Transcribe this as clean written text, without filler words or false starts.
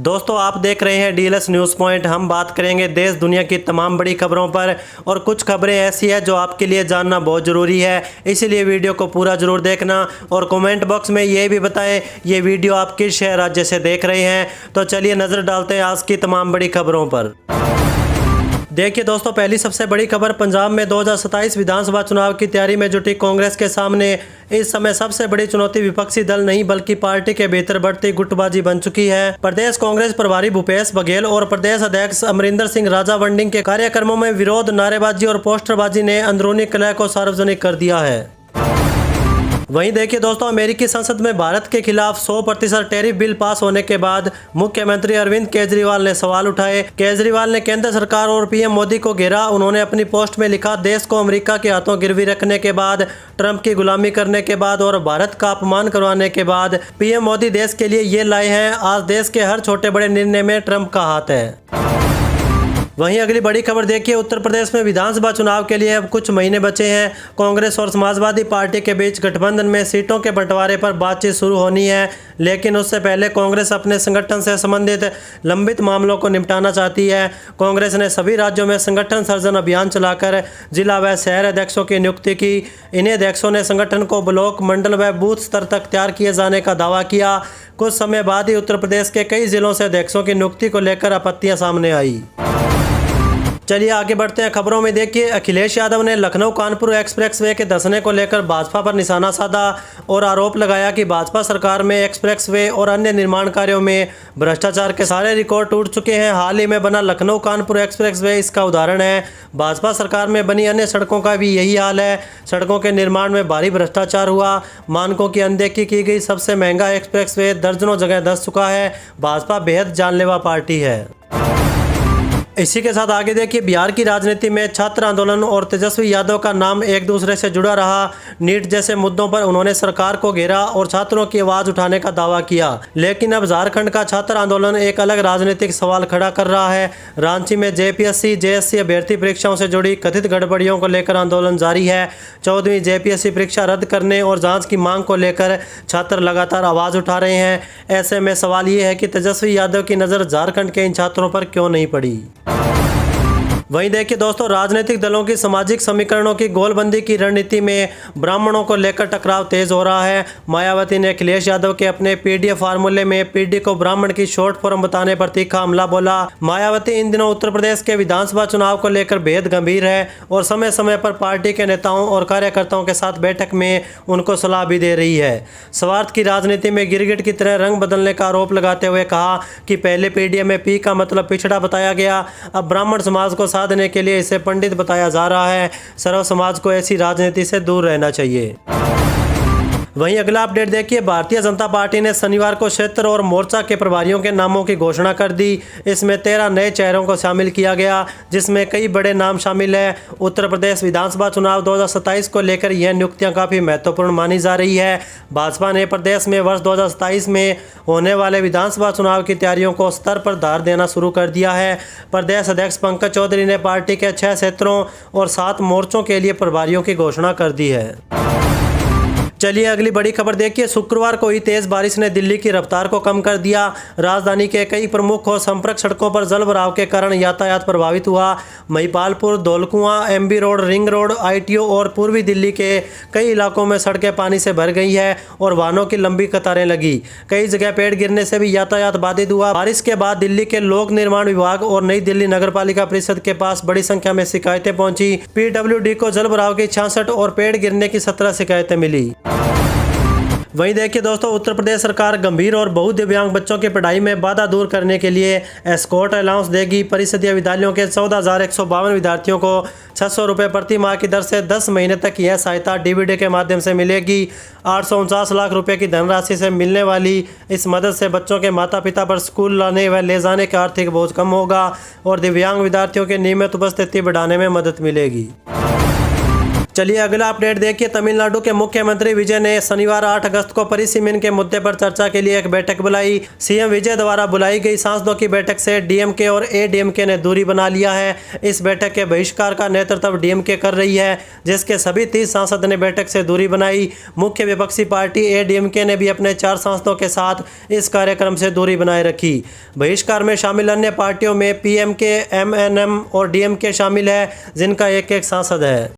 दोस्तों आप देख रहे हैं डीएलएस न्यूज़ पॉइंट। हम बात करेंगे देश दुनिया की तमाम बड़ी खबरों पर और कुछ खबरें ऐसी है जो आपके लिए जानना बहुत ज़रूरी है, इसीलिए वीडियो को पूरा ज़रूर देखना और कमेंट बॉक्स में ये भी बताएं ये वीडियो आप किस शहर राज्य से देख रहे हैं। तो चलिए नज़र डालते हैं आज की तमाम बड़ी खबरों पर। देखिए दोस्तों, पहली सबसे बड़ी खबर पंजाब में 2027 विधानसभा चुनाव की तैयारी में जुटी कांग्रेस के सामने इस समय सबसे बड़ी चुनौती विपक्षी दल नहीं बल्कि पार्टी के भीतर बढ़ती गुटबाजी बन चुकी है। प्रदेश कांग्रेस प्रभारी भूपेश बघेल और प्रदेश अध्यक्ष अमरिंदर सिंह राजा वंडिंग के कार्यक्रमों में विरोध, नारेबाजी और पोस्टरबाजी ने अंदरूनी कलह को सार्वजनिक कर दिया है। वहीं देखिए दोस्तों, अमेरिकी संसद में भारत के खिलाफ 100% टैरिफ बिल पास होने के बाद मुख्यमंत्री अरविंद केजरीवाल ने सवाल उठाए। केजरीवाल ने केंद्र सरकार और पीएम मोदी को घेरा। उन्होंने अपनी पोस्ट में लिखा, देश को अमेरिका के हाथों गिरवी रखने के बाद, ट्रंप की गुलामी करने के बाद और भारत का अपमान करवाने के बाद पीएम मोदी देश के लिए ये लाए हैं। आज देश के हर छोटे बड़े निर्णय में ट्रंप का हाथ है। वहीं अगली बड़ी खबर देखिए, उत्तर प्रदेश में विधानसभा चुनाव के लिए अब कुछ महीने बचे हैं। कांग्रेस और समाजवादी पार्टी के बीच गठबंधन में सीटों के बंटवारे पर बातचीत शुरू होनी है, लेकिन उससे पहले कांग्रेस अपने संगठन से संबंधित लंबित मामलों को निपटाना चाहती है। कांग्रेस ने सभी राज्यों में संगठन सर्जन अभियान चलाकर जिला व शहर अध्यक्षों की नियुक्ति की। इन्हीं अध्यक्षों ने संगठन को ब्लॉक, मंडल व बूथ स्तर तक तैयार किए जाने का दावा किया। कुछ समय बाद ही उत्तर प्रदेश के कई जिलों से अध्यक्षों की नियुक्ति को लेकर आपत्तियां सामने आई। चलिए आगे बढ़ते हैं खबरों में। देखिए, अखिलेश यादव ने लखनऊ कानपुर एक्सप्रेसवे के धंसने को लेकर भाजपा पर निशाना साधा और आरोप लगाया कि भाजपा सरकार में एक्सप्रेसवे और अन्य निर्माण कार्यों में भ्रष्टाचार के सारे रिकॉर्ड टूट चुके हैं। हाल ही में बना लखनऊ कानपुर एक्सप्रेसवे इसका उदाहरण है। भाजपा सरकार में बनी अन्य सड़कों का भी यही हाल है। सड़कों के निर्माण में भारी भ्रष्टाचार हुआ, मानकों की अनदेखी की गई। सबसे महंगा एक्सप्रेसवे दर्जनों जगह धंस चुका है। भाजपा बेहद जानलेवा पार्टी है। इसी के साथ आगे देखिए, बिहार की राजनीति में छात्र आंदोलन और तेजस्वी यादव का नाम एक दूसरे से जुड़ा रहा। नीट जैसे मुद्दों पर उन्होंने सरकार को घेरा और छात्रों की आवाज उठाने का दावा किया, लेकिन अब झारखंड का छात्र आंदोलन एक अलग राजनीतिक सवाल खड़ा कर रहा है। रांची में जेपीएससी जेएससी अभ्यर्थी परीक्षाओं से जुड़ी कथित गड़बड़ियों को लेकर आंदोलन जारी है। 14वीं जेपीएससी परीक्षा रद्द करने और जाँच की मांग को लेकर छात्र लगातार आवाज उठा रहे हैं। ऐसे में सवाल ये है कि तेजस्वी यादव की नज़र झारखंड के इन छात्रों पर क्यों नहीं पड़ी। वहीं देखिए दोस्तों, राजनीतिक दलों की सामाजिक समीकरणों की गोलबंदी की रणनीति में ब्राह्मणों को लेकर टकराव तेज हो रहा है। मायावती ने अखिलेश यादव के अपने पीडीएफ फार्मूले में पीडी को ब्राह्मण की शॉर्ट फॉर्म बताने पर तीखा हमला बोला। मायावती इन दिनों उत्तर प्रदेश के विधानसभा चुनाव को लेकर बेहद गंभीर है और समय समय पर पार्टी के नेताओं और कार्यकर्ताओं के साथ बैठक में उनको सलाह भी दे रही है। स्वार्थ की राजनीति में गिरगिट की तरह रंग बदलने का आरोप लगाते हुए कहा कि पहले पीडीएफ में पी का मतलब पिछड़ा बताया गया, अब ब्राह्मण समाज को साधने के लिए इसे पंडित बताया जा रहा है। सर्व समाज को ऐसी राजनीति से दूर रहना चाहिए। वहीं अगला अपडेट देखिए, भारतीय जनता पार्टी ने शनिवार को क्षेत्र और मोर्चा के प्रभारियों के नामों की घोषणा कर दी। इसमें 13 नए चेहरों को शामिल किया गया, जिसमें कई बड़े नाम शामिल है। उत्तर प्रदेश विधानसभा चुनाव 2027 को लेकर यह नियुक्तियां काफ़ी महत्वपूर्ण मानी जा रही है। भाजपा ने प्रदेश में वर्ष 2027 में होने वाले विधानसभा चुनाव की तैयारियों को स्तर पर धार देना शुरू कर दिया है। प्रदेश अध्यक्ष पंकज चौधरी ने पार्टी के 6 क्षेत्रों और 7 मोर्चों के लिए प्रभारियों की घोषणा कर दी है। चलिए अगली बड़ी खबर देखिए, शुक्रवार को ही तेज बारिश ने दिल्ली की रफ्तार को कम कर दिया। राजधानी के कई प्रमुख और संपर्क सड़कों पर जलभराव के कारण यातायात प्रभावित हुआ। Mahipalpur, Dhaula Kuan, MB road, ring road, ITO और पूर्वी दिल्ली के कई इलाकों में सड़कें पानी से भर गई है और वाहनों की लंबी कतारें लगी। कई जगह पेड़ गिरने से भी यातायात बाधित हुआ। बारिश के बाद दिल्ली के लोक निर्माण विभाग और नई दिल्ली नगरपालिका परिषद के पास बड़ी संख्या में शिकायतें पहुंची। पीडब्ल्यूडी को जलभराव की 66 और पेड़ गिरने की 17 शिकायतें मिली। वहीं देखिए दोस्तों, उत्तर प्रदेश सरकार गंभीर और बहुदिव्यांग बच्चों की पढ़ाई में बाधा दूर करने के लिए एस्कॉर्ट अलाउंस देगी। परिषदीय विद्यालयों के 14,152 विद्यार्थियों को 600 रुपये प्रति माह की दर से 10 महीने तक यह सहायता डीबीडी के माध्यम से मिलेगी। 849 लाख रुपए की धनराशि से मिलने वाली इस मदद से बच्चों के माता पिता पर स्कूल लाने व ले जाने का आर्थिक बोझ कम होगा और दिव्यांग विद्यार्थियों की नियमित उपस्थिति बढ़ाने में मदद मिलेगी। चलिए अगला अपडेट देखिए। तमिलनाडु के मुख्यमंत्री विजय ने शनिवार 8 अगस्त को परिसीमन के मुद्दे पर चर्चा के लिए एक बैठक बुलाई। सीएम विजय द्वारा बुलाई गई सांसदों की बैठक से डीएमके और एडीएमके ने दूरी बना लिया है। इस बैठक के बहिष्कार का नेतृत्व डीएमके कर रही है, जिसके सभी 30 सांसद ने बैठक से दूरी बनाई। मुख्य विपक्षी पार्टी एडीएमके ने भी अपने 4 सांसदों के साथ इस कार्यक्रम से दूरी बनाए रखी। बहिष्कार में शामिल अन्य पार्टियों में पीएमके, एमएनएम और डीएमके शामिल है, जिनका एक सांसद है।